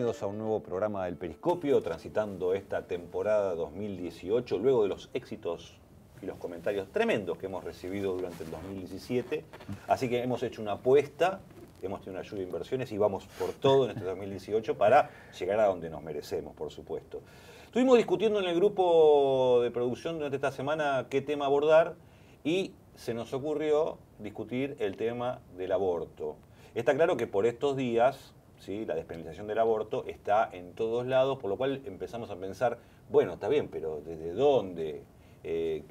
bienvenidos a un nuevo programa del Periscopio, transitando esta temporada 2018, luego de los éxitos y los comentarios tremendos que hemos recibido durante el 2017. Así que hemos hecho una apuesta, hemos tenido una lluvia de inversiones y vamos por todo en este 2018 para llegar a donde nos merecemos, por supuesto. Estuvimos discutiendo en el grupo de producción durante esta semana qué tema abordar y se nos ocurrió discutir el tema del aborto. Está claro que por estos días, ¿sí?, la despenalización del aborto está en todos lados, por lo cual empezamos a pensar, bueno, está bien, pero ¿desde dónde? ¿De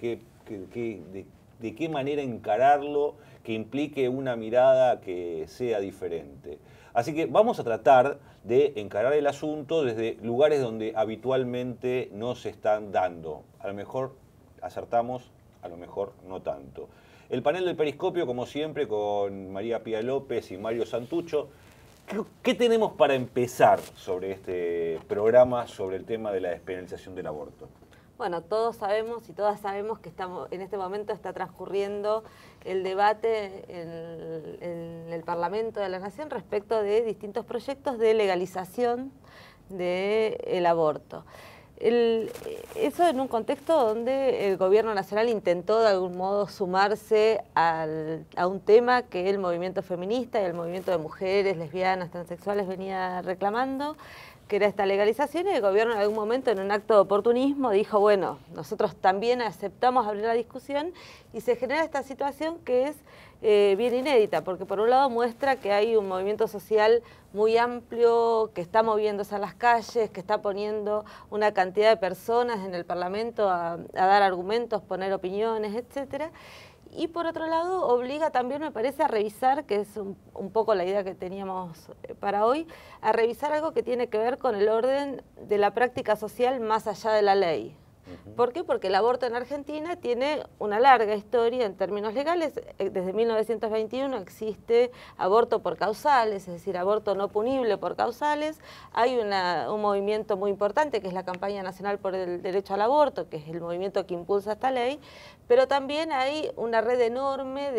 qué manera encararlo que implique una mirada que sea diferente? Así que vamos a tratar de encarar el asunto desde lugares donde habitualmente no se están dando. A lo mejor acertamos, a lo mejor no tanto. El panel del Periscopio, como siempre, con María Pía López y Mario Santucho. ¿Qué tenemos para empezar sobre este programa, sobre el tema de la despenalización del aborto? Bueno, todos sabemos y todas sabemos que en este momento está transcurriendo el debate en el Parlamento de la Nación respecto de distintos proyectos de legalización del aborto. Eso en un contexto donde el gobierno nacional intentó de algún modo sumarse a un tema que el movimiento feminista y el movimiento de mujeres, lesbianas, transexuales venía reclamando, que era esta legalización, y el gobierno en algún momento, en un acto de oportunismo, dijo, bueno, nosotros también aceptamos abrir la discusión, y se genera esta situación que es bien inédita, porque por un lado muestra que hay un movimiento social muy amplio, que está moviéndose a las calles, que está poniendo una cantidad de personas en el Parlamento a dar argumentos, poner opiniones, etcétera. Y por otro lado, obliga también, me parece, a revisar, que es un poco la idea que teníamos para hoy, a revisar algo que tiene que ver con el orden de la práctica social más allá de la ley. ¿Por qué? Porque el aborto en Argentina tiene una larga historia en términos legales. Desde 1921 existe aborto por causales, es decir, aborto no punible por causales. Hay un movimiento muy importante que es la Campaña Nacional por el Derecho al Aborto, que es el movimiento que impulsa esta ley, pero también hay una red enorme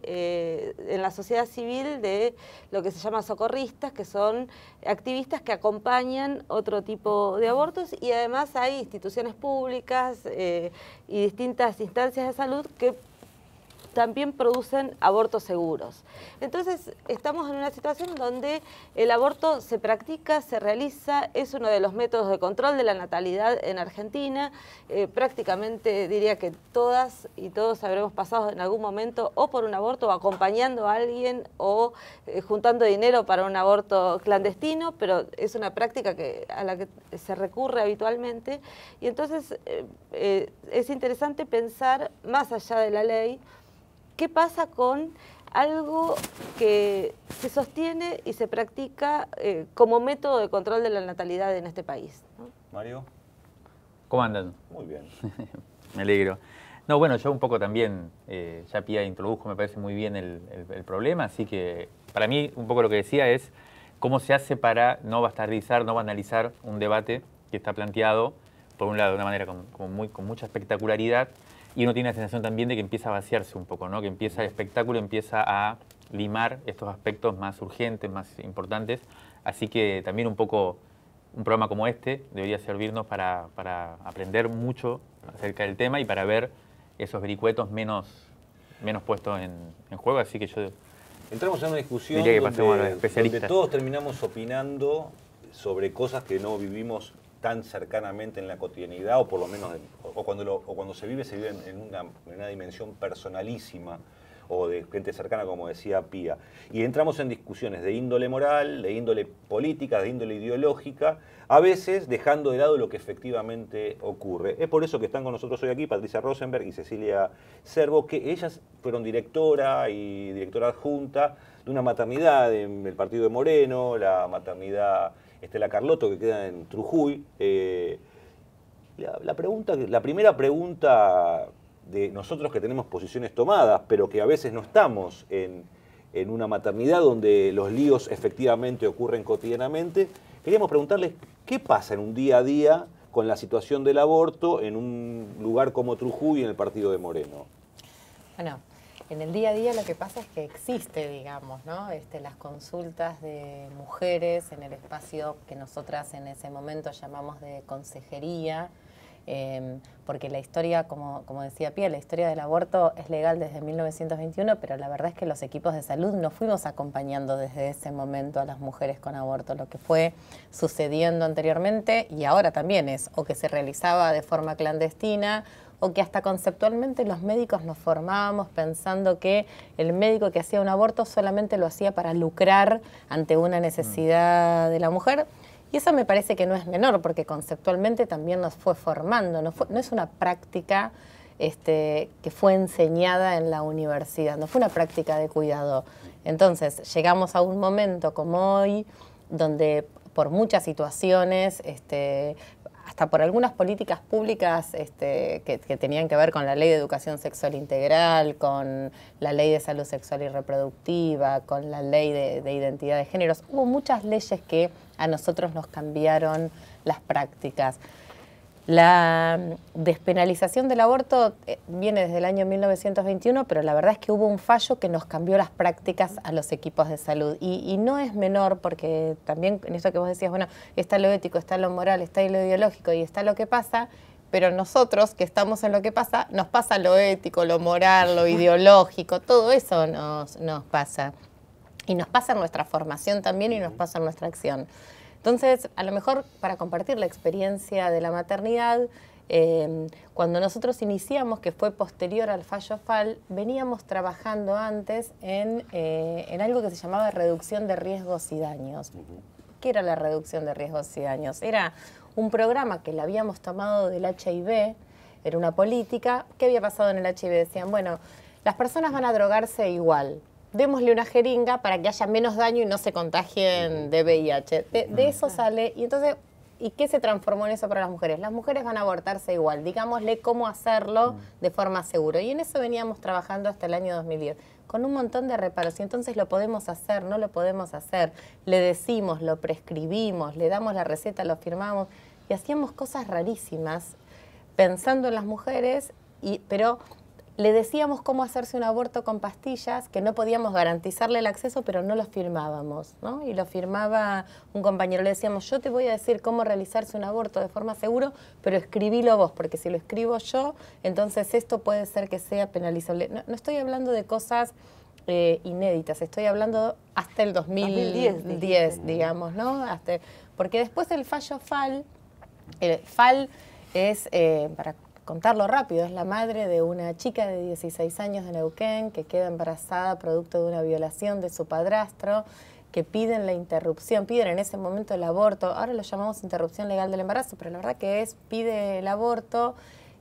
en la sociedad civil de lo que se llama socorristas, que son activistas que acompañan otro tipo de abortos, y además hay instituciones públicas y distintas instancias de salud que también producen abortos seguros. Entonces, estamos en una situación donde el aborto se practica, se realiza, es uno de los métodos de control de la natalidad en Argentina. Prácticamente diría que todas y todos habremos pasado en algún momento o por un aborto o acompañando a alguien o juntando dinero para un aborto clandestino, pero es una práctica a la que se recurre habitualmente. Y entonces es interesante pensar más allá de la ley. ¿Qué pasa con algo que se sostiene y se practica como método de control de la natalidad en este país, ¿no? Mario. ¿Cómo andan? Muy bien. Me alegro. No, bueno, yo un poco también, ya Pía introdujo, me parece muy bien el problema, así que para mí un poco lo que decía es cómo se hace para no bastardizar, no banalizar un debate que está planteado, por un lado, de una manera con mucha espectacularidad, y uno tiene la sensación también de que empieza a vaciarse un poco, ¿no? Que empieza el espectáculo, empieza a limar estos aspectos más urgentes, más importantes. Así que también un poco un programa como este debería servirnos para aprender mucho acerca del tema y para ver esos vericuetos menos puestos en juego. Así que yo entramos en una discusión diría que pasemos a los especialistas, donde todos terminamos opinando sobre cosas que no vivimos tan cercanamente en la cotidianidad, o por lo menos cuando se vive en una dimensión personalísima o de gente cercana, como decía Pía. Y entramos en discusiones de índole moral, de índole política, de índole ideológica, a veces dejando de lado lo que efectivamente ocurre. Es por eso que están con nosotros hoy aquí Patricia Rosenberg y Cecilia Cervo, que ellas fueron directora y directora adjunta de una maternidad del partido de Moreno, la maternidad Estela Carlotto, que queda en Trujuy. La primera pregunta de nosotros que tenemos posiciones tomadas, pero que a veces no estamos en una maternidad donde los líos efectivamente ocurren cotidianamente, queríamos preguntarles qué pasa en un día a día con la situación del aborto en un lugar como Trujuy y en el partido de Moreno. Bueno, En el día a día lo que pasa es que existe, digamos, ¿no? Las consultas de mujeres en el espacio que nosotras en ese momento llamamos de consejería, porque la historia, como decía Pía, la historia del aborto es legal desde 1921, pero la verdad es que los equipos de salud no fuimos acompañando desde ese momento a las mujeres con aborto. Lo que fue sucediendo anteriormente y ahora también es o que se realizaba de forma clandestina o que hasta conceptualmente los médicos nos formábamos pensando que el médico que hacía un aborto solamente lo hacía para lucrar ante una necesidad de la mujer. Y eso me parece que no es menor, porque conceptualmente también nos fue formando, no es una práctica que fue enseñada en la universidad, no fue una práctica de cuidado. Entonces, llegamos a un momento como hoy, donde por muchas situaciones, hasta por algunas políticas públicas que tenían que ver con la Ley de Educación Sexual Integral, con la Ley de Salud Sexual y Reproductiva, con la Ley de Identidad de Géneros. Hubo muchas leyes que a nosotros nos cambiaron las prácticas. La despenalización del aborto viene desde el año 1921, pero la verdad es que hubo un fallo que nos cambió las prácticas a los equipos de salud. Y no es menor, porque también en esto que vos decías, bueno, está lo ético, está lo moral, está lo ideológico y está lo que pasa, pero nosotros que estamos en lo que pasa, nos pasa lo ético, lo moral, lo ideológico, todo eso nos pasa. Y nos pasa en nuestra formación también y nos pasa en nuestra acción. Entonces, a lo mejor para compartir la experiencia de la maternidad, cuando nosotros iniciamos, que fue posterior al fallo FAL, veníamos trabajando antes en algo que se llamaba reducción de riesgos y daños. ¿Qué era la reducción de riesgos y daños? Era un programa que le habíamos tomado del HIV, era una política. ¿Qué había pasado en el HIV? Decían, bueno, las personas van a drogarse igual. Démosle una jeringa para que haya menos daño y no se contagien de VIH. De eso sale. Y entonces, ¿y qué se transformó en eso para las mujeres? Las mujeres van a abortarse igual. Digámosle cómo hacerlo de forma segura. Y en eso veníamos trabajando hasta el año 2010, con un montón de reparos. Y entonces lo podemos hacer, no lo podemos hacer. Le decimos, lo prescribimos, le damos la receta, lo firmamos. Y hacíamos cosas rarísimas pensando en las mujeres, pero le decíamos cómo hacerse un aborto con pastillas, que no podíamos garantizarle el acceso, pero no lo firmábamos, ¿no? Y lo firmaba un compañero. Le decíamos, yo te voy a decir cómo realizarse un aborto de forma segura, pero escribilo vos, porque si lo escribo yo, entonces esto puede ser que sea penalizable. No estoy hablando de cosas inéditas, estoy hablando hasta el 2010 digamos, ¿no? Porque después del fallo FAL, el FAL es, para contarlo rápido, es la madre de una chica de 16 años de Neuquén que queda embarazada producto de una violación de su padrastro, que piden la interrupción, piden en ese momento el aborto, ahora lo llamamos interrupción legal del embarazo, pero la verdad que pide el aborto,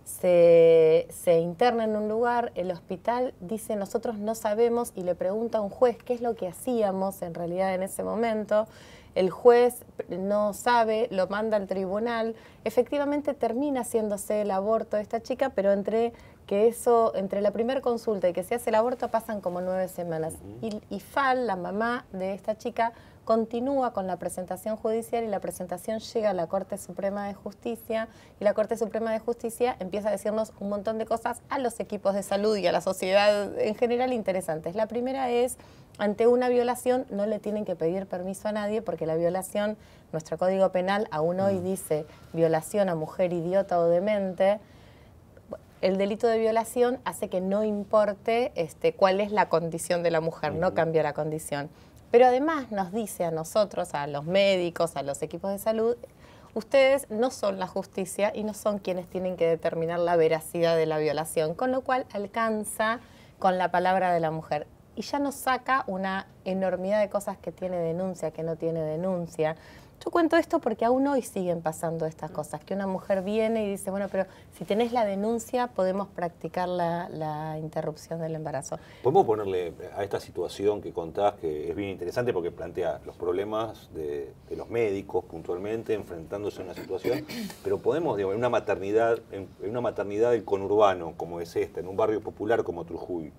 se interna en un lugar, el hospital dice nosotros no sabemos y le pregunta a un juez qué es lo que hacíamos en realidad en ese momento. El juez no sabe, lo manda al tribunal, efectivamente termina haciéndose el aborto de esta chica, pero entre la primera consulta y que se hace el aborto pasan como 9 semanas. Y Fal, la mamá de esta chica, continúa con la presentación judicial y la presentación llega a la Corte Suprema de Justicia y la Corte Suprema de Justicia empieza a decirnos un montón de cosas a los equipos de salud y a la sociedad en general interesantes. La primera es, ante una violación no le tienen que pedir permiso a nadie porque la violación, nuestro Código Penal aún hoy dice violación a mujer idiota o demente. El delito de violación hace que no importe cuál es la condición de la mujer, no cambia la condición. Pero además nos dice a nosotros, a los médicos, a los equipos de salud, ustedes no son la justicia y no son quienes tienen que determinar la veracidad de la violación, con lo cual alcanza con la palabra de la mujer. Y ya nos saca una enormidad de cosas que tiene denuncia, que no tiene denuncia. Yo cuento esto porque aún hoy siguen pasando estas cosas, que una mujer viene y dice, bueno, pero si tenés la denuncia podemos practicar la interrupción del embarazo. Podemos ponerle a esta situación que contás, que es bien interesante porque plantea los problemas de los médicos puntualmente enfrentándose a una situación, pero podemos, digamos, en una maternidad del conurbano como es esta, en un barrio popular como Trujillo,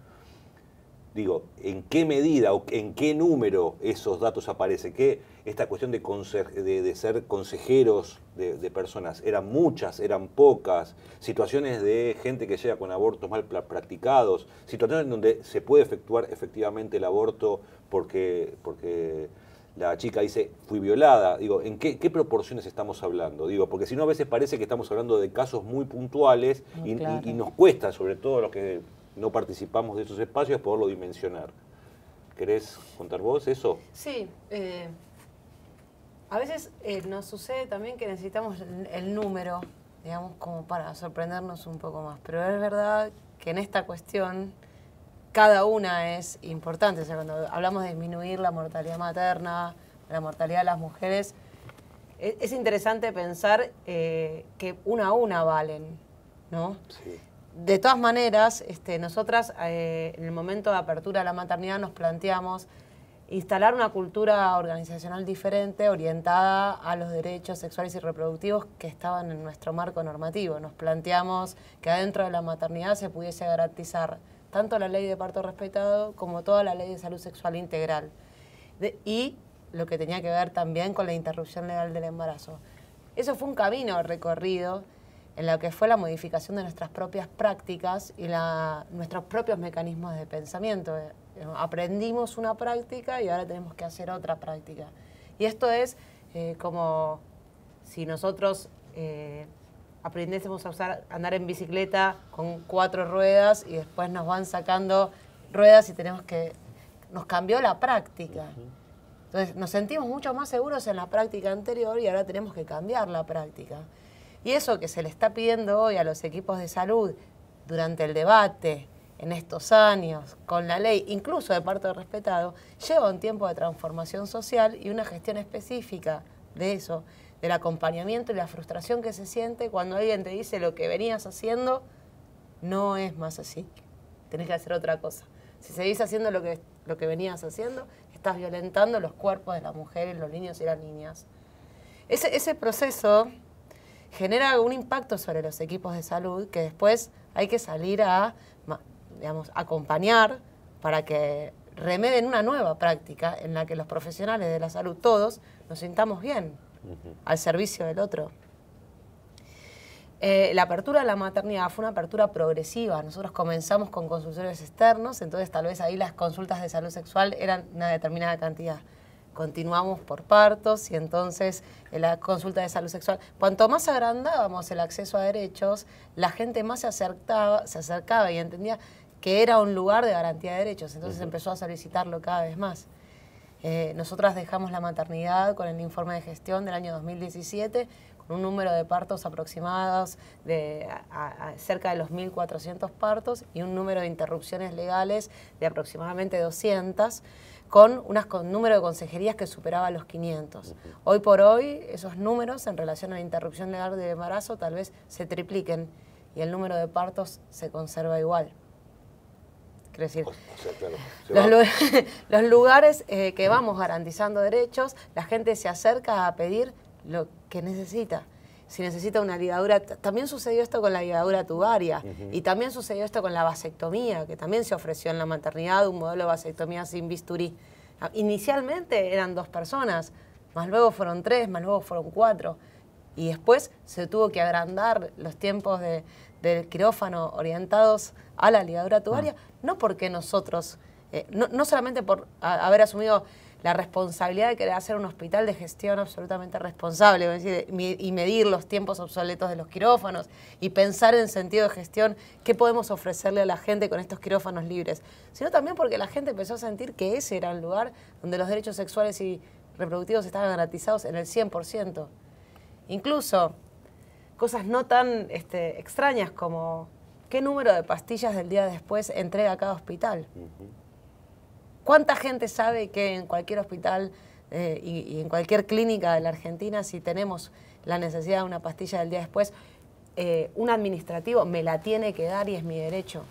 digo, ¿en qué medida o en qué número esos datos aparecen? Que esta cuestión de ser consejeros de personas, ¿eran muchas, eran pocas? Situaciones de gente que llega con abortos mal practicados, situaciones en donde se puede efectuar efectivamente el aborto porque la chica dice, fui violada. Digo, ¿en qué proporciones estamos hablando? Digo, porque si no a veces parece que estamos hablando de casos muy puntuales y nos cuesta, sobre todo los que no participamos de esos espacios, poderlo dimensionar. ¿Querés contar vos eso? Sí. A veces nos sucede también que necesitamos el número, digamos, como para sorprendernos un poco más. Pero es verdad que en esta cuestión cada una es importante. O sea, cuando hablamos de disminuir la mortalidad materna, la mortalidad de las mujeres, es interesante pensar que una a una valen, ¿no? Sí. De todas maneras, nosotras en el momento de apertura de la maternidad nos planteamos instalar una cultura organizacional diferente orientada a los derechos sexuales y reproductivos que estaban en nuestro marco normativo. Nos planteamos que adentro de la maternidad se pudiese garantizar tanto la ley de parto respetado como toda la ley de salud sexual integral. Y lo que tenía que ver también con la interrupción legal del embarazo. Eso fue un camino recorrido en lo que fue la modificación de nuestras propias prácticas y nuestros propios mecanismos de pensamiento. Aprendimos una práctica y ahora tenemos que hacer otra práctica. Y esto es como si nosotros aprendiésemos a andar en bicicleta con 4 ruedas y después nos van sacando ruedas y nos cambió la práctica. Entonces nos sentimos mucho más seguros en la práctica anterior y ahora tenemos que cambiar la práctica. Y eso que se le está pidiendo hoy a los equipos de salud durante el debate, en estos años, con la ley, incluso de parto respetado, lleva un tiempo de transformación social y una gestión específica de eso, del acompañamiento y la frustración que se siente cuando alguien te dice lo que venías haciendo no es más así, tenés que hacer otra cosa. Si seguís haciendo lo que venías haciendo, estás violentando los cuerpos de las mujeres, los niños y las niñas. Ese proceso genera un impacto sobre los equipos de salud que después hay que salir a, digamos, acompañar para que remeden una nueva práctica en la que los profesionales de la salud, todos, nos sintamos bien al servicio del otro. La apertura de la maternidad fue una apertura progresiva. Nosotros comenzamos con consultorios externos, entonces tal vez ahí las consultas de salud sexual eran una determinada cantidad. Continuamos por partos y entonces en la consulta de salud sexual, cuanto más agrandábamos el acceso a derechos, la gente más se acercaba y entendía que era un lugar de garantía de derechos, entonces empezó a solicitarlo cada vez más. Nosotras dejamos la maternidad con el informe de gestión del año 2017, con un número de partos aproximados de cerca de los 1.400 partos y un número de interrupciones legales de aproximadamente 200, con un número de consejerías que superaba los 500. Hoy por hoy, esos números en relación a la interrupción legal del embarazo tal vez se tripliquen y el número de partos se conserva igual. Quiero decir, claro, los lugares que vamos garantizando derechos, la gente se acerca a pedir lo que necesita. Si necesita una ligadura, también sucedió esto con la ligadura tubaria y también sucedió esto con la vasectomía, que también se ofreció en la maternidad un modelo de vasectomía sin bisturí. Inicialmente eran 2 personas, más luego fueron 3, más luego fueron 4 y después se tuvo que agrandar los tiempos del quirófano orientados a la ligadura tubaria, no porque nosotros, no solamente por haber asumido la responsabilidad de querer hacer un hospital de gestión absolutamente responsable, es decir, y medir los tiempos obsoletos de los quirófanos y pensar en sentido de gestión qué podemos ofrecerle a la gente con estos quirófanos libres, sino también porque la gente empezó a sentir que ese era el lugar donde los derechos sexuales y reproductivos estaban garantizados en el 100%. Incluso cosas no tan extrañas como qué número de pastillas del día después entrega cada hospital. ¿Cuánta gente sabe que en cualquier hospital y en cualquier clínica de la Argentina, si tenemos la necesidad de una pastilla del día después, un administrativo me la tiene que dar y es mi derecho?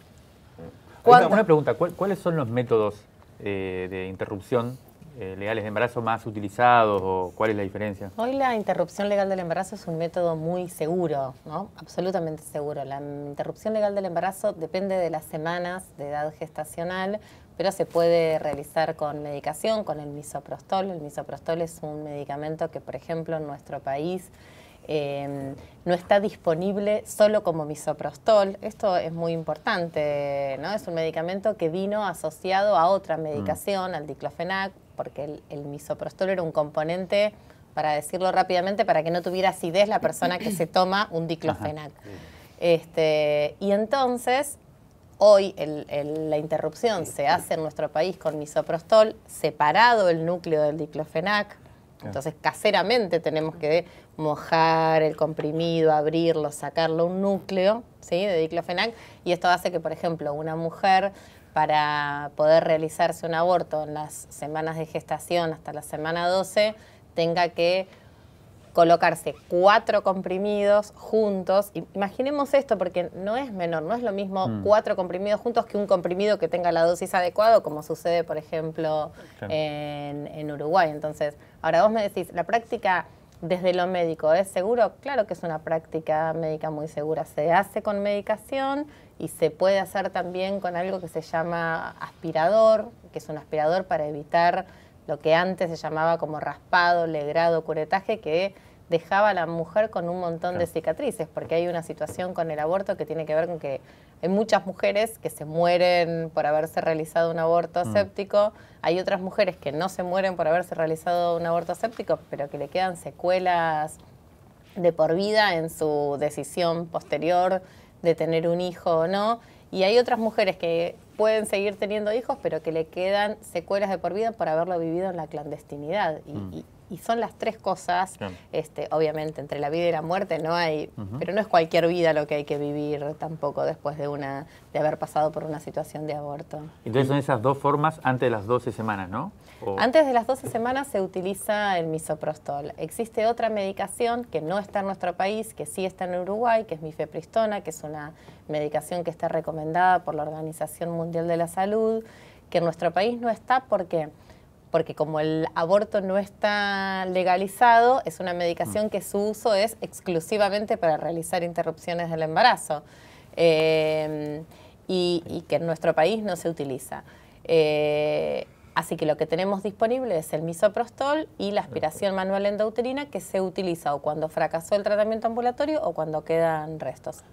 Una pregunta, ¿cuáles son los métodos de interrupción legales de embarazo más utilizados o cuál es la diferencia? Hoy la interrupción legal del embarazo es un método muy seguro, ¿no? Absolutamente seguro. La interrupción legal del embarazo depende de las semanas de edad gestacional, pero se puede realizar con medicación, con el misoprostol. El misoprostol es un medicamento que, por ejemplo, en nuestro país no está disponible solo como misoprostol. Esto es muy importante, ¿no? Es un medicamento que vino asociado a otra medicación, al diclofenac, porque el misoprostol era un componente, para decirlo rápidamente, para que no tuviera acidez la persona que se toma un diclofenac. Y entonces, hoy la interrupción se hace en nuestro país con misoprostol, separado el núcleo del diclofenac. Entonces, caseramente tenemos que mojar el comprimido, abrirlo, sacarlo un núcleo, ¿sí?, de diclofenac, y esto hace que, por ejemplo, una mujer, para poder realizarse un aborto en las semanas de gestación hasta la semana 12, tenga que colocarse 4 comprimidos juntos. Imaginemos esto, porque no es menor, no es lo mismo 4 comprimidos juntos que un comprimido que tenga la dosis adecuada, como sucede, por ejemplo, en Uruguay. Entonces, ahora vos me decís, ¿la práctica desde lo médico es seguro? Claro que es una práctica médica muy segura. Se hace con medicación y se puede hacer también con algo que se llama aspirador, que es un aspirador para evitar lo que antes se llamaba como raspado, legrado, curetaje, que dejaba a la mujer con un montón de cicatrices, porque hay una situación con el aborto que tiene que ver con que hay muchas mujeres que se mueren por haberse realizado un aborto aséptico, hay otras mujeres que no se mueren por haberse realizado un aborto aséptico, pero que le quedan secuelas de por vida en su decisión posterior de tener un hijo o no, y hay otras mujeres que pueden seguir teniendo hijos, pero que le quedan secuelas de por vida por haberlo vivido en la clandestinidad. Y son las 3 cosas, obviamente, entre la vida y la muerte no hay, pero no es cualquier vida lo que hay que vivir tampoco después de haber pasado por una situación de aborto. Entonces son esas 2 formas antes de las 12 semanas, ¿no? Antes de las 12 semanas se utiliza el misoprostol. Existe otra medicación que no está en nuestro país, que sí está en Uruguay, que es mifepristona, que es una medicación que está recomendada por la Organización Mundial de la Salud, que en nuestro país no está porque como el aborto no está legalizado, es una medicación que su uso es exclusivamente para realizar interrupciones del embarazo y que en nuestro país no se utiliza. Así que lo que tenemos disponible es el misoprostol y la aspiración manual endouterina, que se utiliza o cuando fracasó el tratamiento ambulatorio o cuando quedan restos.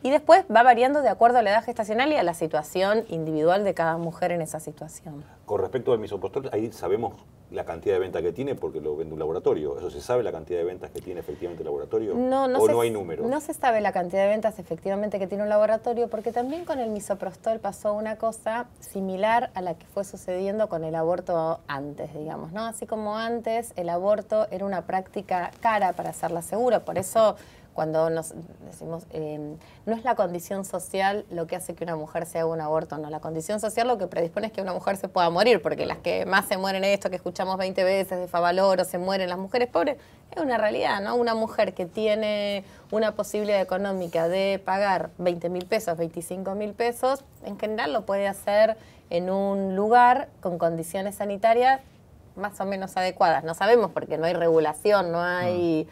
Y después va variando de acuerdo a la edad gestacional y a la situación individual de cada mujer en esa situación. Con respecto al misoprostol, ahí sabemos la cantidad de ventas que tiene porque lo vende un laboratorio. ¿Eso se sabe la cantidad de ventas que tiene efectivamente el laboratorio? No hay números? No se sabe la cantidad de ventas efectivamente que tiene un laboratorio, porque también con el misoprostol pasó una cosa similar a la que fue sucediendo con el aborto antes, digamos, ¿no? Así como antes el aborto era una práctica cara para hacerla segura, por eso cuando nos decimos, no es la condición social lo que hace que una mujer se haga un aborto, no, la condición social lo que predispone es que una mujer se pueda morir, porque las que más se mueren esto que escuchamos 20 veces de Favaloro, se mueren las mujeres pobres, es una realidad, ¿no? Una mujer que tiene una posibilidad económica de pagar 20.000 pesos, 25.000 pesos, en general lo puede hacer en un lugar con condiciones sanitarias más o menos adecuadas. No sabemos porque no hay regulación, no hay,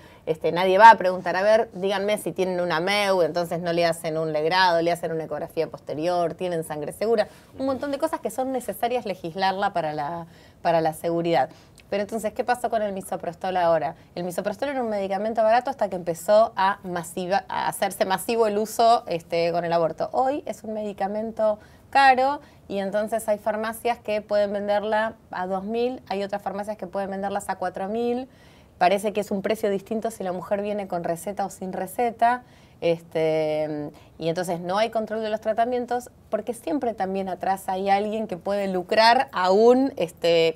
nadie va a preguntar, a ver, díganme si tienen una MEU, entonces no le hacen un legrado, le hacen una ecografía posterior, tienen sangre segura, un montón de cosas que son necesarias legislarla para la seguridad. Pero entonces, ¿qué pasó con el misoprostol ahora? El misoprostol era un medicamento barato hasta que empezó a hacerse masivo el uso con el aborto. Hoy es un medicamento caro y entonces hay farmacias que pueden venderla a 2.000, hay otras farmacias que pueden venderlas a 4.000. Parece que es un precio distinto si la mujer viene con receta o sin receta. Y entonces no hay control de los tratamientos porque siempre también atrás hay alguien que puede lucrar aún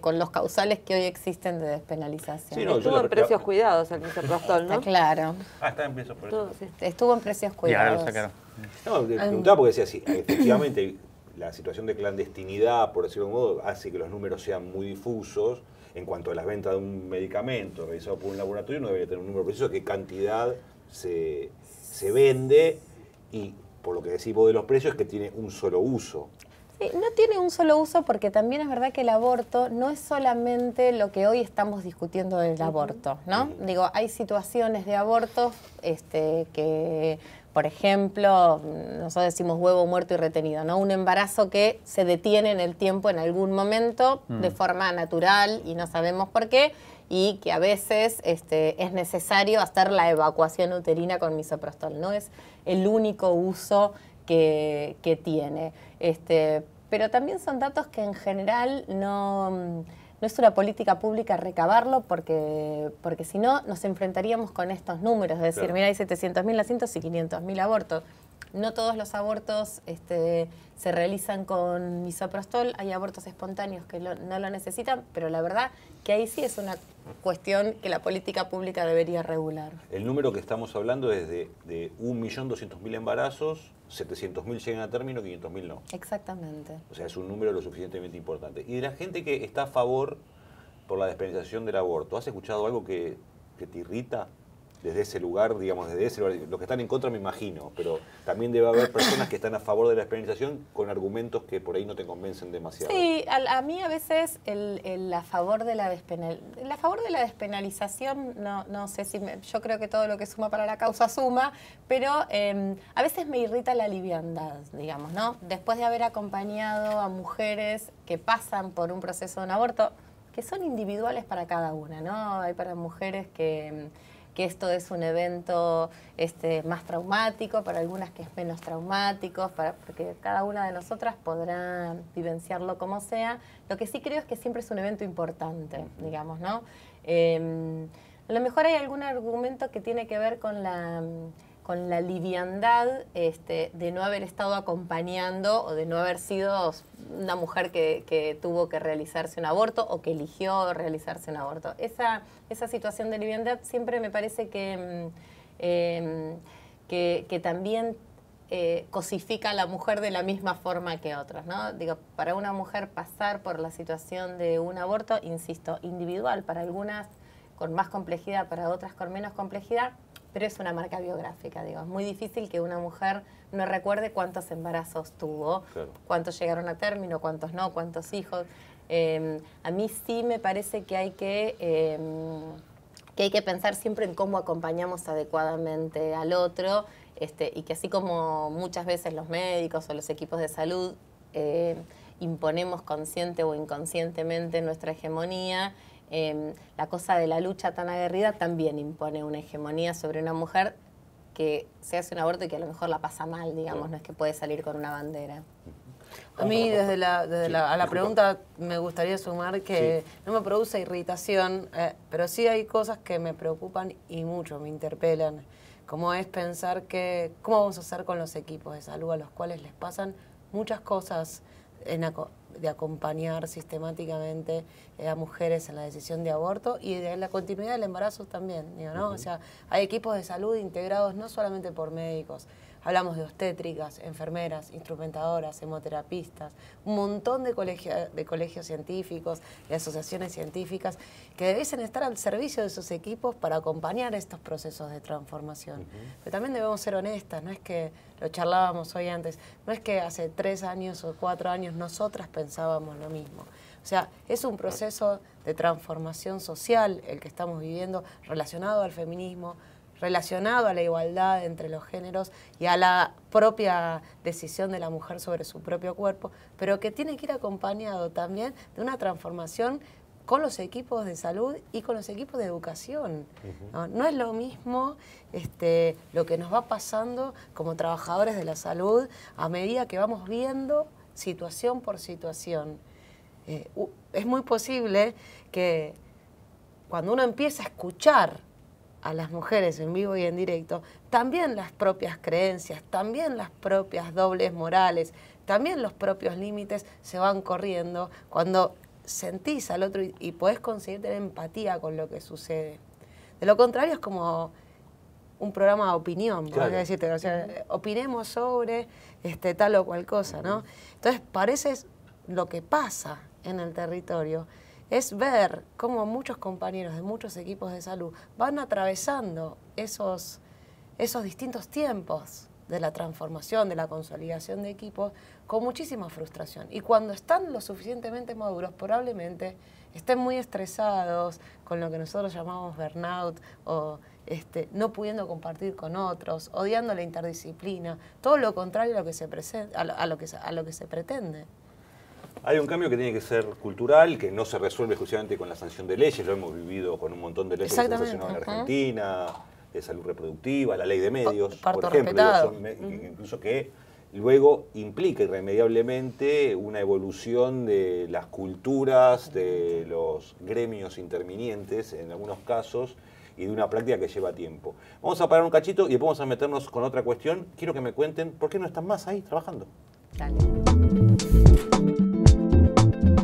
con los causales que hoy existen de despenalización. Sí, no, estuvo en precios cuidados el misoprostol, ¿no? Claro. Está en precios cuidados. Estuvo en precios cuidados. No, te preguntaba porque decía, sí, efectivamente la situación de clandestinidad, por decirlo de un modo, hace que los números sean muy difusos. En cuanto a las ventas de un medicamento realizado por un laboratorio, no debería tener un número preciso de qué cantidad se vende, y por lo que decís vos de los precios, es que tiene un solo uso. Sí, no tiene un solo uso porque también es verdad que el aborto no es solamente lo que hoy estamos discutiendo del aborto, ¿no? Digo, hay situaciones de abortos que, por ejemplo, nosotros decimos huevo muerto y retenido, ¿no? Un embarazo que se detiene en el tiempo en algún momento de forma natural y no sabemos por qué, y que a veces es necesario hacer la evacuación uterina con misoprostol. No es el único uso que tiene. Pero también son datos que en general no es una política pública recabarlo, porque si no nos enfrentaríamos con estos números, es decir, mira, hay 700.000 nacimientos y 500.000 abortos. No todos los abortos se realizan con misoprostol, hay abortos espontáneos que no lo necesitan, pero la verdad que ahí sí es una cuestión que la política pública debería regular. El número que estamos hablando es de 1.200.000 embarazos, 700.000 llegan a término, 500.000 no. Exactamente. O sea, es un número lo suficientemente importante. Y de la gente que está a favor por la despenalización del aborto, ¿has escuchado algo que te irrita desde ese lugar, digamos, desde ese lugar? Los que están en contra me imagino, pero también debe haber personas que están a favor de la despenalización con argumentos que por ahí no te convencen demasiado. Sí, a mí a veces el a favor de la despenalización, no sé si yo creo que todo lo que suma para la causa suma, pero a veces me irrita la liviandad, digamos, ¿no? Después de haber acompañado a mujeres que pasan por un proceso de un aborto, que son individuales para cada una, ¿no? Hay para mujeres que esto es un evento más traumático, para algunas que es menos traumático, porque cada una de nosotras podrá vivenciarlo como sea. Lo que sí creo es que siempre es un evento importante, digamos, ¿no? A lo mejor hay algún argumento que tiene que ver con la liviandad de no haber estado acompañando o de no haber sido una mujer que tuvo que realizarse un aborto o que eligió realizarse un aborto. Esa situación de liviandad siempre me parece que también cosifica a la mujer de la misma forma que otros, ¿no? Digo, para una mujer pasar por la situación de un aborto, insisto, individual, para algunas con más complejidad, para otras con menos complejidad, pero es una marca biográfica, digo. Es muy difícil que una mujer no recuerde cuántos embarazos tuvo, cuántos llegaron a término, cuántos no, cuántos hijos. A mí sí me parece que hay que pensar siempre en cómo acompañamos adecuadamente al otro, y que así como muchas veces los médicos o los equipos de salud imponemos consciente o inconscientemente nuestra hegemonía, la cosa de la lucha tan aguerrida también impone una hegemonía sobre una mujer que se hace un aborto y que a lo mejor la pasa mal, digamos, no es que puede salir con una bandera. A mí desde la pregunta me gustaría sumar que no me produce irritación, pero sí hay cosas que me preocupan y mucho, me interpelan, como es pensar que cómo vamos a hacer con los equipos de salud a los cuales les pasan muchas cosas de acompañar sistemáticamente a mujeres en la decisión de aborto y de la continuidad del embarazo también, digo, ¿no? O sea, hay equipos de salud integrados no solamente por médicos, hablamos de obstétricas, enfermeras, instrumentadoras, hemoterapistas, un montón de colegios científicos, de asociaciones científicas que debiesen estar al servicio de esos equipos para acompañar estos procesos de transformación. Pero también debemos ser honestas, no es que lo charlábamos hoy antes, no es que hace 3 años o 4 años nosotras pensábamos lo mismo. O sea, es un proceso de transformación social el que estamos viviendo relacionado al feminismo, relacionado a la igualdad entre los géneros y a la propia decisión de la mujer sobre su propio cuerpo, pero que tiene que ir acompañado también de una transformación con los equipos de salud y con los equipos de educación. No es lo mismo lo que nos va pasando como trabajadores de la salud a medida que vamos viendo situación por situación. Es muy posible que cuando uno empieza a escuchar a las mujeres en vivo y en directo, también las propias creencias, también las propias dobles morales, también los propios límites se van corriendo cuando sentís al otro y podés conseguir tener empatía con lo que sucede. De lo contrario es como un programa de opinión, claro. Decirte, o sea, opinemos sobre tal o cual cosa, ¿no? Entonces parece lo que pasa en el territorio es ver cómo muchos compañeros de muchos equipos de salud van atravesando esos distintos tiempos de la transformación, de la consolidación de equipos, con muchísima frustración. Y cuando están lo suficientemente maduros, probablemente estén muy estresados con lo que nosotros llamamos burnout o no pudiendo compartir con otros, odiando la interdisciplina, todo lo contrario a lo que se pretende. Hay un cambio que tiene que ser cultural, que no se resuelve exclusivamente con la sanción de leyes, lo hemos vivido con un montón de leyes que se han sancionado en Argentina, de salud reproductiva, la ley de medios, Parto por ejemplo, respetado. incluso que luego implica irremediablemente una evolución de las culturas, de los gremios intervinientes en algunos casos, y de una práctica que lleva tiempo. Vamos a parar un cachito y después vamos a meternos con otra cuestión. Quiero que me cuenten por qué no están más ahí trabajando. Dale.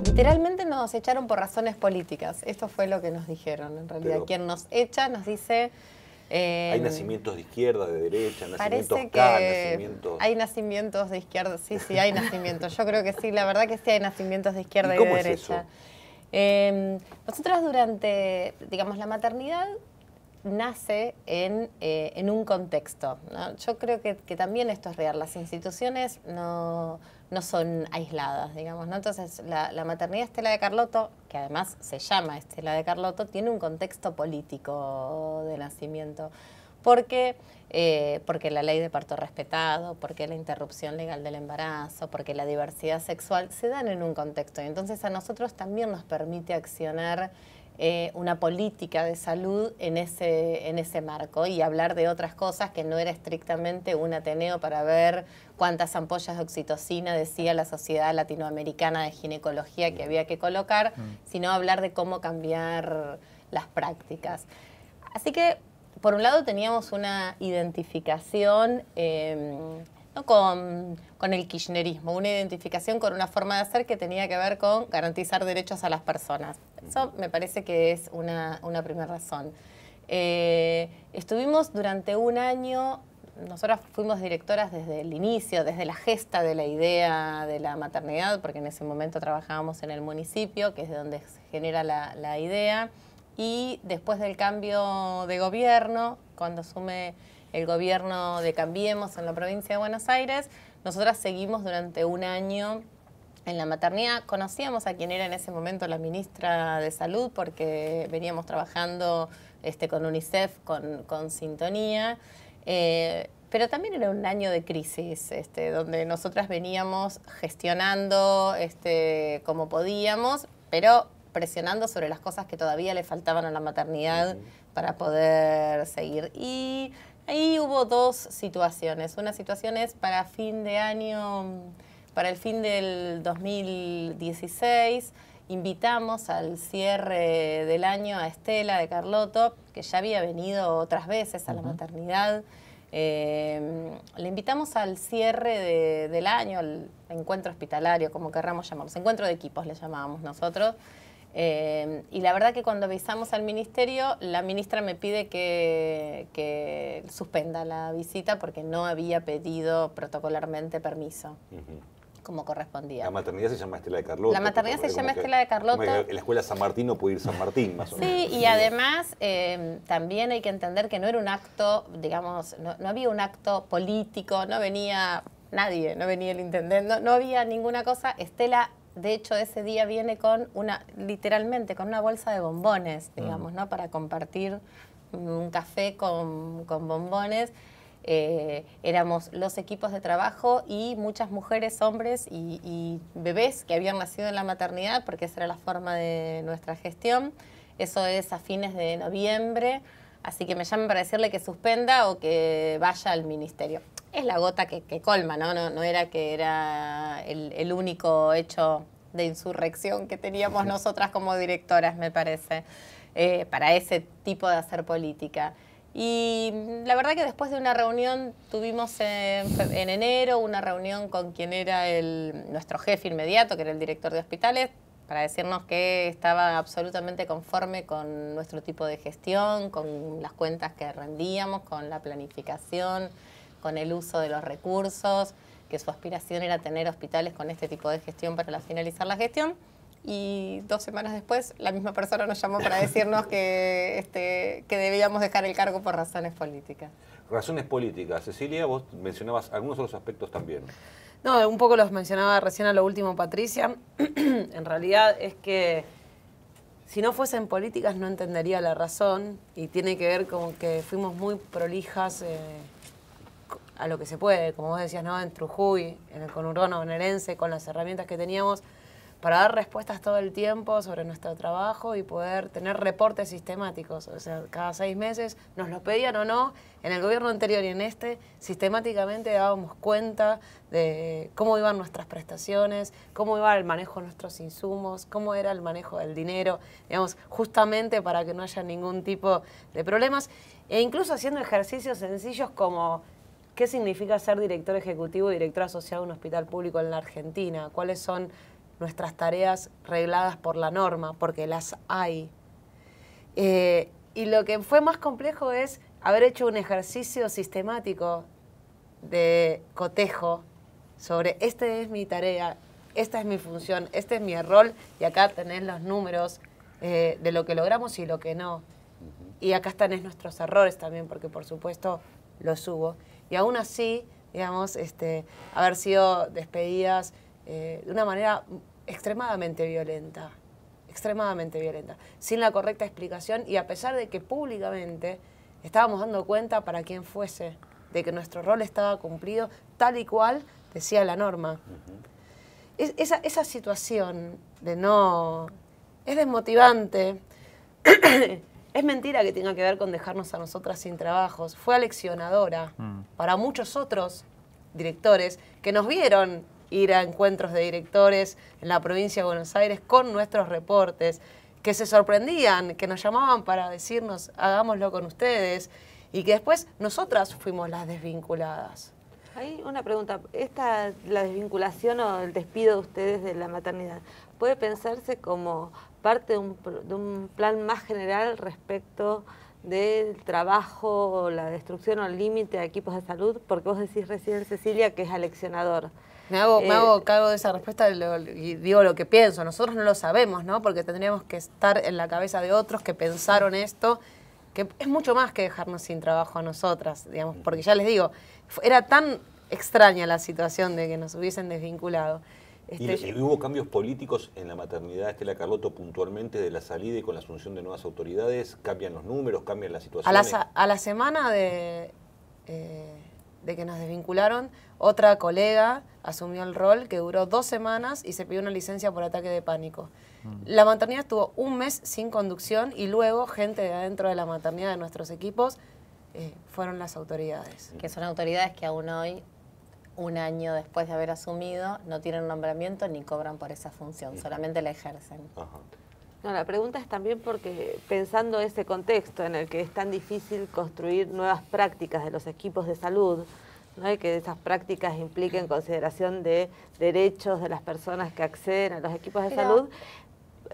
Literalmente nos echaron por razones políticas. Esto fue lo que nos dijeron. En realidad, quien nos echa nos dice... hay nacimientos de izquierda, de derecha, nacimientos parece K, que nacimientos... hay nacimientos de izquierda. Sí, hay nacimientos. Yo creo que sí, la verdad que sí hay nacimientos de izquierda y de derecha. Nosotras durante, digamos, la maternidad nace en un contexto, ¿no? Yo creo que también esto es real. Las instituciones no son aisladas, digamos, ¿no? Entonces, la maternidad Estela de Carlotto, que además se llama Estela de Carlotto, tiene un contexto político de nacimiento. Porque la ley de parto respetado, porque la interrupción legal del embarazo, porque la diversidad sexual se dan en un contexto. Y entonces a nosotros también nos permite accionar una política de salud en ese marco y hablar de otras cosas que no era estrictamente un ateneo para ver cuántas ampollas de oxitocina decía la Sociedad Latinoamericana de Ginecología que había que colocar, sino hablar de cómo cambiar las prácticas. Así que, por un lado, teníamos una identificación no con el kirchnerismo, una identificación con una forma de hacer que tenía que ver con garantizar derechos a las personas. Eso me parece que es una primera razón. Estuvimos durante un año, nosotras fuimos directoras desde el inicio, desde la gesta de la idea de la maternidad, porque en ese momento trabajábamos en el municipio, que es de donde se genera la idea, y después del cambio de gobierno, cuando asume el gobierno de Cambiemos en la provincia de Buenos Aires, nosotras seguimos durante un año en la maternidad. Conocíamos a quien era en ese momento la ministra de Salud porque veníamos trabajando con UNICEF, con Sintonía, pero también era un año de crisis, donde nosotras veníamos gestionando como podíamos, pero presionando sobre las cosas que todavía le faltaban a la maternidad para poder seguir. Y ahí hubo dos situaciones. Una situación es para fin de año, para el fin del 2016, invitamos al cierre del año a Estela de Carlotto, que ya había venido otras veces a la maternidad. Le invitamos al cierre del año, al encuentro hospitalario, como querramos llamarlo, encuentro de equipos le llamábamos nosotros. Y la verdad que cuando avisamos al ministerio, la ministra me pide que suspenda la visita porque no había pedido protocolarmente permiso, como correspondía. La maternidad se llama Estela de Carlotto. La maternidad se llama Estela de Carlotto. En la escuela San Martín no puede ir San Martín, más o menos. Sí, y además también hay que entender que no era un acto, digamos, no había un acto político, no venía nadie, no venía el intendente, no había ninguna cosa. Estela, de hecho, ese día viene con literalmente con una bolsa de bombones, digamos, ¿no? Para compartir un café con bombones. Éramos los equipos de trabajo y muchas mujeres, hombres y bebés que habían nacido en la maternidad, porque esa era la forma de nuestra gestión. Eso es a fines de noviembre, así que me llaman para decirle que suspenda o que vaya al ministerio. Es la gota que colma, ¿no? No era que era el único hecho de insurrección que teníamos nosotras como directoras, me parece, para ese tipo de hacer política. Y la verdad que después de una reunión, tuvimos en enero una reunión con quien era nuestro jefe inmediato, que era el director de hospitales, para decirnos que estaba absolutamente conforme con nuestro tipo de gestión, con las cuentas que rendíamos, con la planificación, con el uso de los recursos, que su aspiración era tener hospitales con este tipo de gestión para finalizar la gestión. Y 2 semanas después, la misma persona nos llamó para decirnos que debíamos dejar el cargo por razones políticas. Razones políticas. Cecilia, vos mencionabas algunos otros aspectos también. No, un poco los mencionaba recién a lo último Patricia. En realidad es que si no fuesen políticas no entendería la razón, y tiene que ver con que fuimos muy prolijas a lo que se puede, como vos decías, ¿no? En Trujuy, en el conurbano bonaerense, con las herramientas que teníamos, para dar respuestas todo el tiempo sobre nuestro trabajo y poder tener reportes sistemáticos. O sea, cada 6 meses, nos lo pedían o no, en el gobierno anterior y en este, sistemáticamente dábamos cuenta de cómo iban nuestras prestaciones, cómo iba el manejo de nuestros insumos, cómo era el manejo del dinero, digamos, justamente para que no haya ningún tipo de problemas, e incluso haciendo ejercicios sencillos como qué significa ser director ejecutivo y director asociado de un hospital público en la Argentina, cuáles son nuestras tareas regladas por la norma, porque las hay. Y lo que fue más complejo es haber hecho un ejercicio sistemático de cotejo sobre esta es mi tarea, esta es mi función, este es mi rol, y acá tenés los números de lo que logramos y lo que no. Y acá están nuestros errores también, porque por supuesto los hubo. Y aún así, digamos, haber sido despedidas de una manera extremadamente violenta, sin la correcta explicación, y a pesar de que públicamente estábamos dando cuenta para quien fuese, de que nuestro rol estaba cumplido tal y cual decía la norma. Esa situación de no... es desmotivante, es mentira que tenga que ver con dejarnos a nosotras sin trabajos, fue aleccionadora para muchos otros directores que nos vieron ir a encuentros de directores en la provincia de Buenos Aires con nuestros reportes, que se sorprendían, que nos llamaban para decirnos, hagámoslo con ustedes, y que después nosotras fuimos las desvinculadas. Hay una pregunta, la desvinculación o el despido de ustedes de la maternidad, ¿puede pensarse como parte de un plan más general respecto del trabajo, o la destrucción o el límite de equipos de salud? Porque vos decís recién, Cecilia, que es aleccionador. Me hago cargo de esa respuesta y digo lo que pienso. Nosotros no lo sabemos, ¿no? Porque tendríamos que estar en la cabeza de otros que pensaron esto, que es mucho más que dejarnos sin trabajo a nosotras, digamos, porque ya les digo, era tan extraña la situación de que nos hubiesen desvinculado. ¿Y hubo cambios políticos en la maternidad, Estela Carlotto, puntualmente de la salida y con la asunción de nuevas autoridades? ¿Cambian los números, cambian las situaciones? A la semana de que nos desvincularon, otra colega asumió el rol que duró 2 semanas y se pidió una licencia por ataque de pánico. La maternidad estuvo 1 mes sin conducción y luego gente de adentro de la maternidad de nuestros equipos fueron las autoridades. Que son autoridades que aún hoy, 1 año después de haber asumido, no tienen nombramiento ni cobran por esa función, solamente la ejercen. Ajá. No, la pregunta es también porque pensando ese contexto en el que es tan difícil construir nuevas prácticas de los equipos de salud, ¿no? Y que esas prácticas impliquen consideración de derechos de las personas que acceden a los equipos de salud,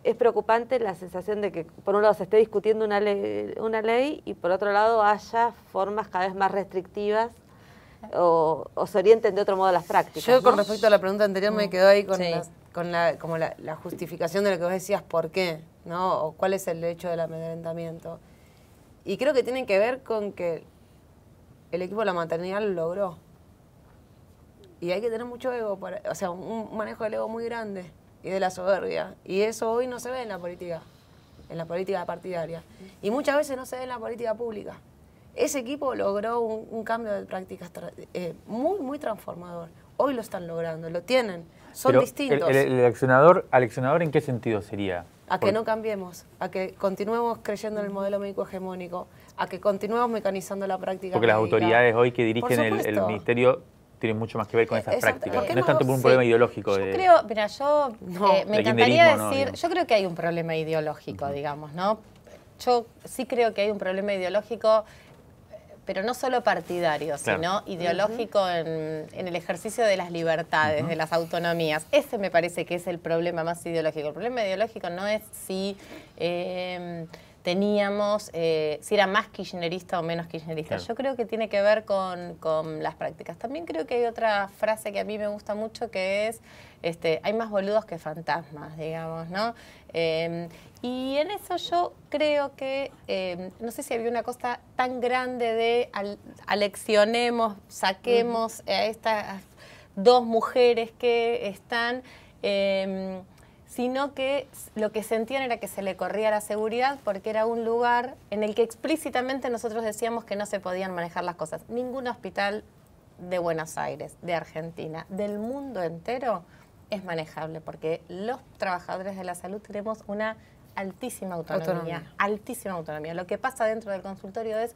es preocupante la sensación de que por un lado se esté discutiendo una ley y por otro lado haya formas cada vez más restrictivas o se orienten de otro modo las prácticas. Yo con ¿no? respecto a la pregunta anterior me quedo ahí Sí. con la justificación de lo que vos decías, ¿por qué? ¿No? O cuál es el derecho del amedrentamiento. Y creo que tiene que ver con que el equipo de la maternidad lo logró. Y hay que tener mucho ego, o sea, un manejo del ego muy grande y de la soberbia. Y eso hoy no se ve en la política partidaria. Y muchas veces no se ve en la política pública. Ese equipo logró un cambio de prácticas muy, muy transformador. Hoy lo están logrando, lo tienen, son distintos. El aleccionador, ¿en qué sentido sería? A que no cambiemos, a que continuemos creyendo en el modelo médico hegemónico, a que continuemos mecanizando la práctica Porque las médica. autoridades hoy que dirigen el supuesto. ministerio tienen mucho más que ver con esas Exacto. prácticas. ¿Por qué No es no? tanto por un Sí. problema ideológico. Yo creo, mira, me encantaría kirchnerismo, decir, ¿no? yo creo que hay un problema ideológico, digamos, ¿no? Yo sí creo que hay un problema ideológico, pero no solo partidario, Claro. sino ideológico en el ejercicio de las libertades, de las autonomías. Ese me parece que es el problema más ideológico. El problema ideológico no es si teníamos, si era más kirchnerista o menos kirchnerista. Claro. Yo creo que tiene que ver con las prácticas. También creo que hay otra frase que a mí me gusta mucho que es, hay más boludos que fantasmas, digamos, ¿no? Y en eso yo creo que, no sé si había una cosa tan grande de aleccionemos, saquemos a estas 2 mujeres que están sino que lo que sentían era que se le corría la seguridad porque era un lugar en el que explícitamente nosotros decíamos que no se podían manejar las cosas. Ningún hospital de Buenos Aires, de Argentina, del mundo entero es manejable porque los trabajadores de la salud tenemos una altísima autonomía. Altísima autonomía. Lo que pasa dentro del consultorio es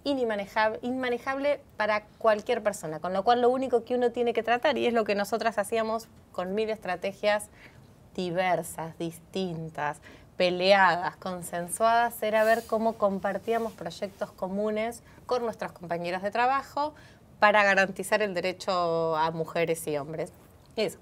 inmanejable para cualquier persona, con lo cual lo único que uno tiene que tratar, y es lo que nosotras hacíamos con 1000 estrategias diversas, distintas, peleadas, consensuadas, era ver cómo compartíamos proyectos comunes con nuestros compañeros de trabajo para garantizar el derecho a mujeres y hombres. Eso.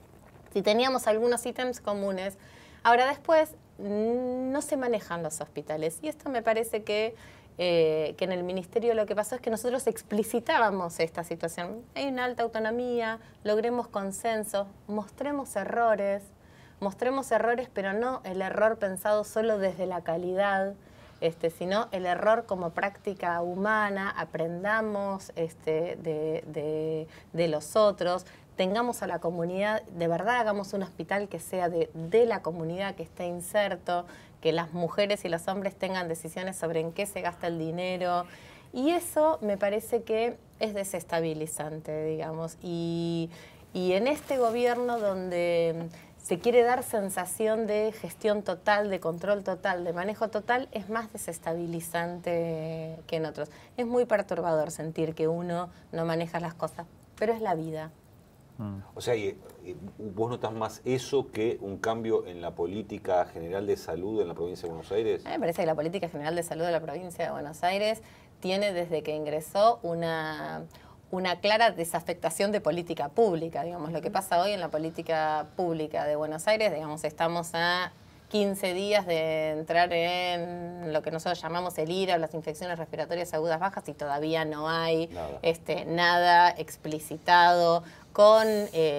Si teníamos algunos ítems comunes, ahora después no se manejan los hospitales, y esto me parece que en el Ministerio lo que pasó es que nosotros explicitábamos esta situación. Hay una alta autonomía, logremos consenso, mostremos errores, pero no el error pensado solo desde la calidad, sino el error como práctica humana, aprendamos de los otros, tengamos a la comunidad, de verdad hagamos un hospital que sea de la comunidad, que esté inserto, que las mujeres y los hombres tengan decisiones sobre en qué se gasta el dinero. Y eso me parece que es desestabilizante, digamos. Y en este gobierno donde se quiere dar sensación de gestión total, de control total, de manejo total, es más desestabilizante que en otros. Es muy perturbador sentir que uno no maneja las cosas, pero es la vida. O sea, ¿vos notás más eso que un cambio en la política general de salud en la provincia de Buenos Aires? A mí me parece que la política general de salud de la provincia de Buenos Aires tiene desde que ingresó una clara desafectación de política pública. Digamos, lo que pasa hoy en la política pública de Buenos Aires, digamos, estamos a 15 días de entrar en lo que nosotros llamamos el IRA, las infecciones respiratorias agudas bajas, y todavía no hay nada explicitado con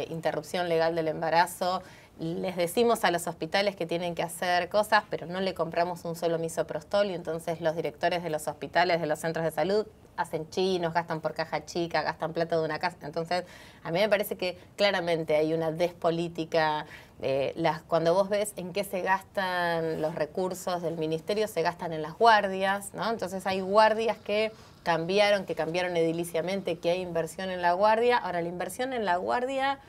interrupción legal del embarazo. Les decimos a los hospitales que tienen que hacer cosas, pero no le compramos un solo misoprostol, y entonces los directores de los hospitales, de los centros de salud, hacen chinos, gastan por caja chica, gastan plata de una casa. Entonces, a mí me parece que claramente hay una despolítica. Cuando vos ves en qué se gastan los recursos del ministerio, se gastan en las guardias, ¿no? Entonces hay guardias que cambiaron ediliciamente, que hay inversión en la guardia. Ahora, la inversión en la guardia,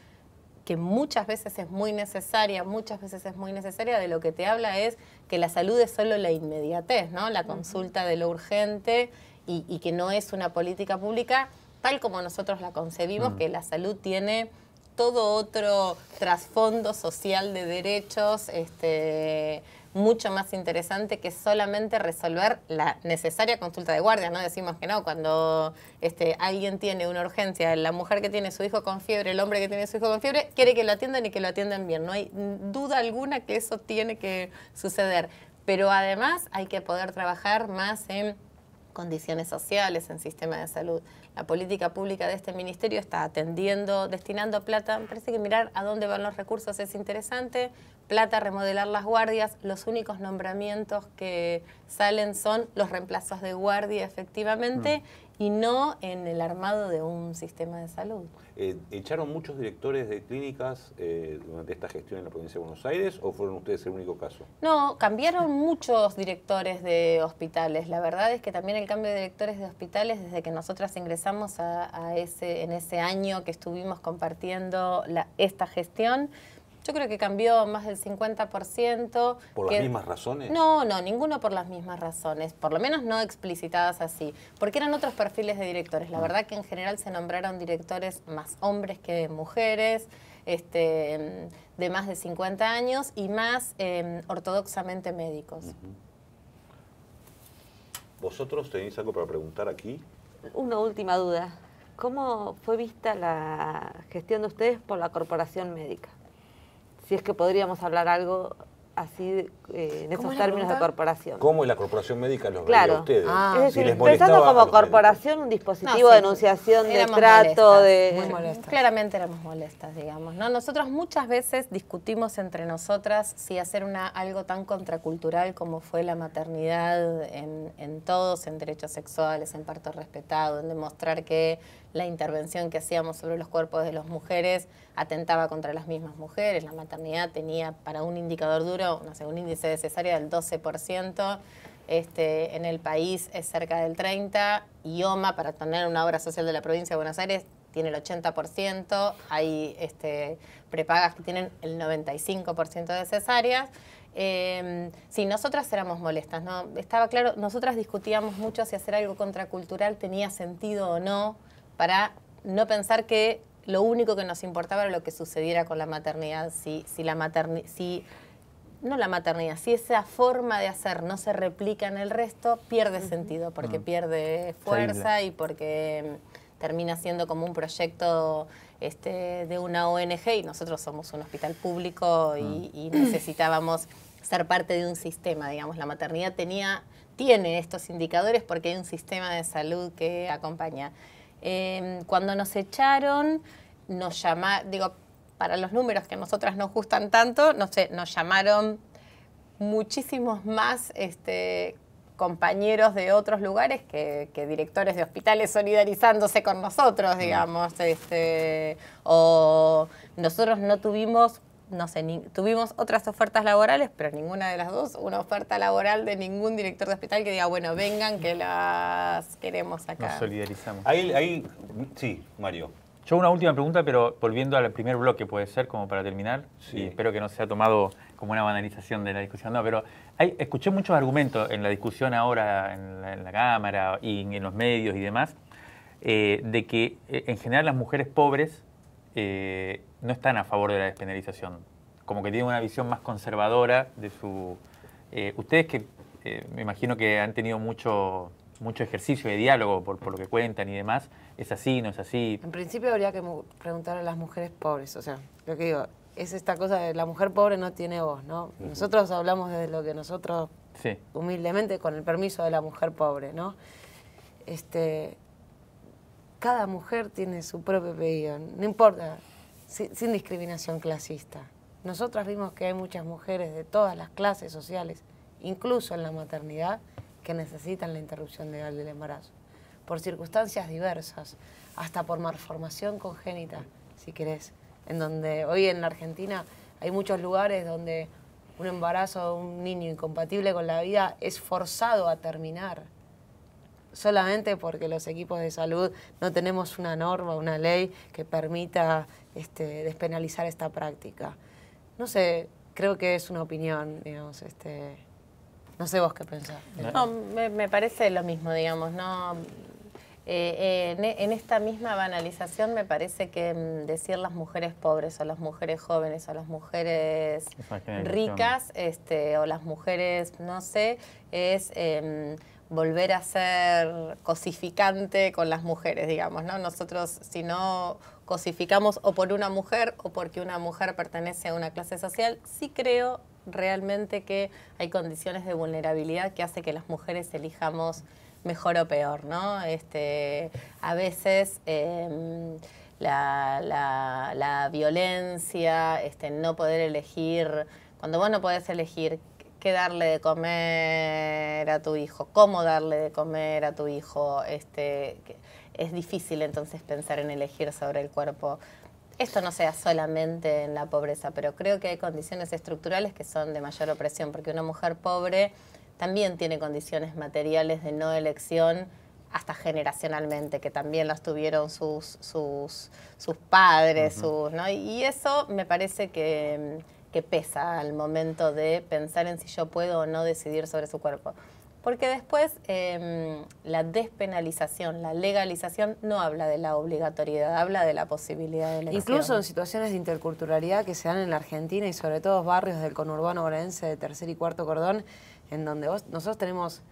que muchas veces es muy necesaria, de lo que te habla es que la salud es solo la inmediatez, ¿no? La consulta de lo urgente, y que no es una política pública tal como nosotros la concebimos, que la salud tiene todo otro trasfondo social de derechos mucho más interesante que solamente resolver la necesaria consulta de guardia. No decimos que no, cuando alguien tiene una urgencia, la mujer que tiene su hijo con fiebre, el hombre que tiene su hijo con fiebre, quiere que lo atiendan y que lo atiendan bien. No hay duda alguna que eso tiene que suceder. Pero además hay que poder trabajar más en condiciones sociales, en sistema de salud. La política pública de este ministerio está destinando plata. Me parece que mirar a dónde van los recursos es interesante. Plata, remodelar las guardias. Los únicos nombramientos que salen son los reemplazos de guardia, efectivamente, y no en el armado de un sistema de salud. ¿Echaron muchos directores de clínicas durante esta gestión en la provincia de Buenos Aires, o fueron ustedes el único caso? No, cambiaron muchos directores de hospitales. La verdad es que también el cambio de directores de hospitales, desde que nosotras ingresamos en ese año que estuvimos compartiendo esta gestión, yo creo que cambió más del 50%. ¿Por las mismas razones? No, ninguno por las mismas razones, por lo menos no explicitadas así, porque eran otros perfiles de directores. La verdad que en general se nombraron directores más hombres que mujeres, de más de 50 años y más ortodoxamente médicos. ¿Vosotros tenéis algo para preguntar aquí? Una última duda. ¿Cómo fue vista la gestión de ustedes por la corporación médica? Si es que podríamos hablar algo así en esos términos de corporación. ¿Cómo la corporación médica los veía a ustedes? Es decir, pensando como corporación, un dispositivo de enunciación, de trato, muy molestas. Claramente éramos molestas, digamos, ¿no? Nosotros muchas veces discutimos entre nosotras si hacer algo tan contracultural como fue la maternidad en todos, en derechos sexuales, en parto respetado, en demostrar que la intervención que hacíamos sobre los cuerpos de las mujeres atentaba contra las mismas mujeres. La maternidad tenía para un indicador duro, no sé, un índice de cesárea del 12%, en el país es cerca del 30%, y OMA, para tener una obra social de la provincia de Buenos Aires, tiene el 80%, hay prepagas que tienen el 95% de cesáreas. Sí, nosotras éramos molestas, ¿no? Estaba claro, nosotras discutíamos mucho si hacer algo contracultural tenía sentido o no, para no pensar que lo único que nos importaba era lo que sucediera con la maternidad. Si esa forma de hacer no se replica en el resto, pierde sentido, porque pierde fuerza y porque termina siendo como un proyecto de una ONG, y nosotros somos un hospital público y necesitábamos ser parte de un sistema, digamos. La maternidad tiene estos indicadores porque hay un sistema de salud que acompaña. Cuando nos echaron, nos llamaron, digo, para los números que a nosotras nos gustan tanto, no sé, nos llamaron muchísimos más compañeros de otros lugares que directores de hospitales solidarizándose con nosotros, digamos. O nosotros no tuvimos, no sé, tuvimos otras ofertas laborales, pero ninguna de las dos, una oferta laboral de ningún director de hospital que diga, bueno, vengan que las queremos acá. Nos solidarizamos. Ahí sí, Mario. Yo una última pregunta, pero volviendo al primer bloque, puede ser, como para terminar, y espero que no sea tomado como una banalización de la discusión, no, pero escuché muchos argumentos en la discusión ahora en la Cámara y en los medios y demás, de que en general las mujeres pobres no están a favor de la despenalización, como que tienen una visión más conservadora de su... ustedes que me imagino que han tenido mucho ejercicio de diálogo por lo que cuentan y demás, ¿es así, no es así? En principio habría que preguntar a las mujeres pobres, o sea, lo que digo, es esta cosa de la mujer pobre no tiene voz, ¿no? Nosotros hablamos de lo que nosotros, humildemente, con el permiso de la mujer pobre, ¿no? Cada mujer tiene su propio pedido, no importa, sin discriminación clasista. Nosotras vimos que hay muchas mujeres de todas las clases sociales, incluso en la maternidad, que necesitan la interrupción legal del embarazo, por circunstancias diversas, hasta por malformación congénita, si querés, en donde hoy en la Argentina hay muchos lugares donde un embarazo de un niño incompatible con la vida es forzado a terminar, solamente porque los equipos de salud no tenemos una norma, una ley que permita despenalizar esta práctica. No sé, creo que es una opinión, digamos, no sé vos qué pensás. No, me parece lo mismo, digamos, ¿no? En esta misma banalización me parece que decir las mujeres pobres o las mujeres jóvenes o las mujeres ricas o las mujeres, no sé, es volver a ser cosificante con las mujeres, digamos, ¿no? Nosotros, si no cosificamos o por una mujer o porque una mujer pertenece a una clase social, sí creo realmente que hay condiciones de vulnerabilidad que hace que las mujeres elijamos mejor o peor, ¿no? A veces la violencia, no poder elegir, cuando vos no podés elegir qué darle de comer a tu hijo, cómo darle de comer a tu hijo, es difícil entonces pensar en elegir sobre el cuerpo. Esto no sea solamente en la pobreza, pero creo que hay condiciones estructurales que son de mayor opresión, porque una mujer pobre también tiene condiciones materiales de no elección, hasta generacionalmente, que también las tuvieron sus padres, ¿no? Y eso me parece que pesa al momento de pensar en si yo puedo o no decidir sobre su cuerpo. Porque después la despenalización, la legalización no habla de la obligatoriedad, habla de la posibilidad de elección. Incluso en situaciones de interculturalidad que se dan en la Argentina y sobre todo barrios del conurbano bonaerense de tercer y cuarto cordón, en donde nosotros tenemos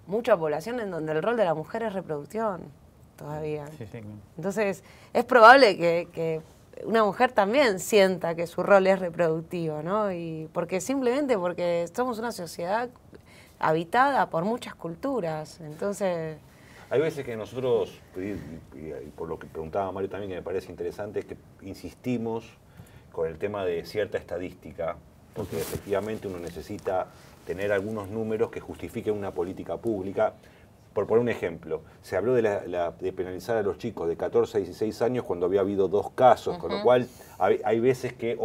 mucha población en donde el rol de la mujer es reproducción todavía. Sí. Entonces es probable que una mujer también sienta que su rol es reproductivo, ¿no? Y simplemente porque somos una sociedad habitada por muchas culturas, entonces... Hay veces que nosotros, y por lo que preguntaba Mario también, que me parece interesante, es que insistimos con el tema de cierta estadística, porque efectivamente uno necesita tener algunos números que justifiquen una política pública. por poner un ejemplo, se habló de penalizar a los chicos de 14 a 16 años cuando había habido 2 casos, con lo cual hay veces que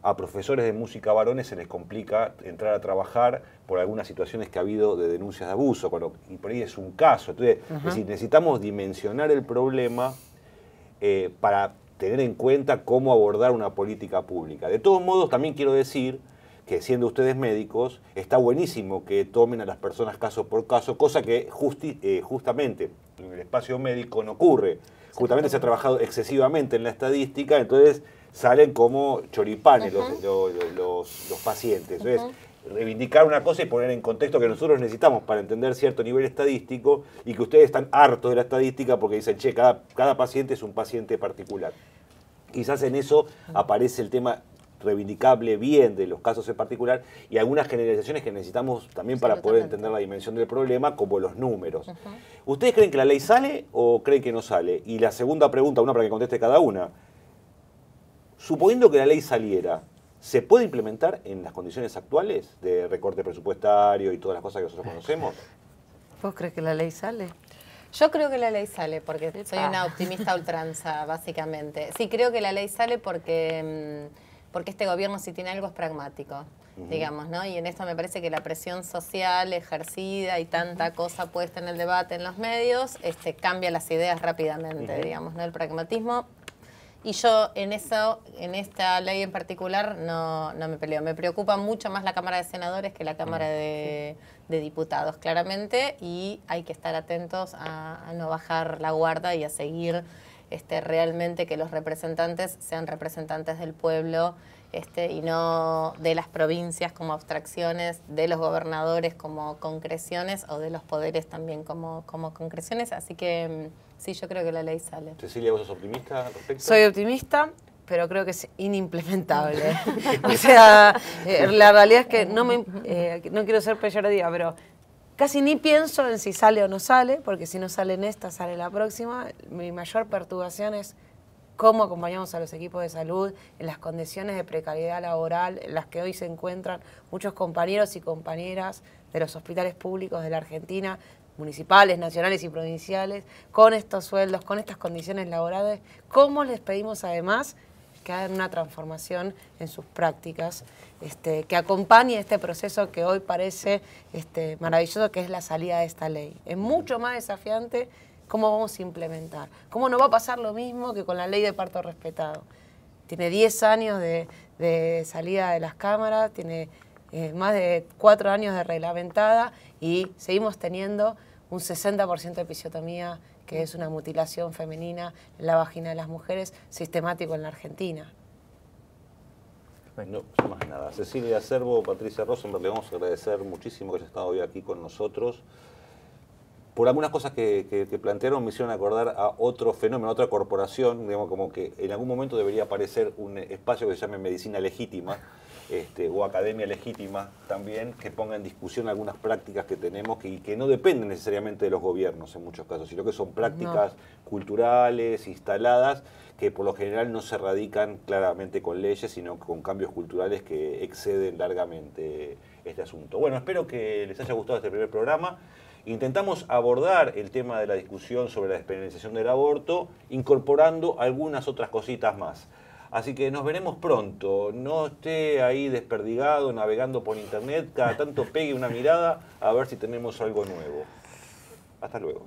a profesores de música varones se les complica entrar a trabajar por algunas situaciones que ha habido de denuncias de abuso, y por ahí es un caso. Entonces, es decir, necesitamos dimensionar el problema para tener en cuenta cómo abordar una política pública. De todos modos, también quiero decir que, siendo ustedes médicos, está buenísimo que tomen a las personas caso por caso, cosa que justamente en el espacio médico no ocurre. Justamente se ha trabajado excesivamente en la estadística, entonces salen como choripanes los pacientes. Entonces, reivindicar una cosa y poner en contexto que nosotros necesitamos para entender cierto nivel estadístico, y que ustedes están hartos de la estadística porque dicen, che, cada paciente es un paciente particular. Quizás en eso aparece el tema reivindicable bien de los casos en particular, y algunas generalizaciones que necesitamos también para poder entender la dimensión del problema, como los números. ¿Ustedes creen que la ley sale o creen que no sale? Y la segunda pregunta, una para que conteste cada una. Suponiendo que la ley saliera, ¿se puede implementar en las condiciones actuales de recorte presupuestario y todas las cosas que nosotros conocemos? ¿Vos crees que la ley sale? Yo creo que la ley sale porque soy una optimista ultranza, básicamente. Sí, creo que la ley sale porque este gobierno, si tiene algo, es pragmático, digamos, ¿no? Y en esto me parece que la presión social ejercida y tanta cosa puesta en el debate en los medios cambia las ideas rápidamente, digamos, ¿no? El pragmatismo. Y yo en esta ley en particular no me peleo. Me preocupa mucho más la Cámara de Senadores que la Cámara de Diputados, claramente, y hay que estar atentos a no bajar la guardia y a seguir realmente que los representantes sean representantes del pueblo y no de las provincias como abstracciones, de los gobernadores como concreciones o de los poderes también como concreciones. Así que sí, yo creo que la ley sale. Cecilia, ¿vos sos optimista al respecto? Soy optimista, pero creo que es inimplementable. O sea, la realidad es que no quiero ser peyorativa, pero casi ni pienso en si sale o no sale, porque si no sale en esta, sale la próxima. Mi mayor perturbación es cómo acompañamos a los equipos de salud en las condiciones de precariedad laboral en las que hoy se encuentran muchos compañeros y compañeras de los hospitales públicos de la Argentina, municipales, nacionales y provinciales, con estos sueldos, con estas condiciones laborales. ¿Cómo les pedimos además que hagan una transformación en sus prácticas, que acompañe este proceso que hoy parece maravilloso, que es la salida de esta ley? Es mucho más desafiante cómo vamos a implementar. ¿Cómo no va a pasar lo mismo que con la ley de parto respetado? Tiene 10 años de salida de las cámaras, tiene más de 4 años de reglamentada, y seguimos teniendo un 60% de episiotomía, que es una mutilación femenina en la vagina de las mujeres, sistemático en la Argentina. No, más nada. Cecilia Cervo, Patricia Rosenberg, le vamos a agradecer muchísimo que haya estado hoy aquí con nosotros. Por algunas cosas que plantearon, me hicieron acordar a otro fenómeno, a otra corporación, digamos, como que en algún momento debería aparecer un espacio que se llame medicina legítima, o academia legítima también, que ponga en discusión algunas prácticas que tenemos y que no dependen necesariamente de los gobiernos en muchos casos, sino que son prácticas culturales, instaladas, que por lo general no se radican claramente con leyes, sino con cambios culturales que exceden largamente este asunto. Bueno, espero que les haya gustado este primer programa. Intentamos abordar el tema de la discusión sobre la despenalización del aborto, incorporando algunas otras cositas más. Así que nos veremos pronto. No esté ahí desperdigado, navegando por internet. Cada tanto pegue una mirada a ver si tenemos algo nuevo. Hasta luego.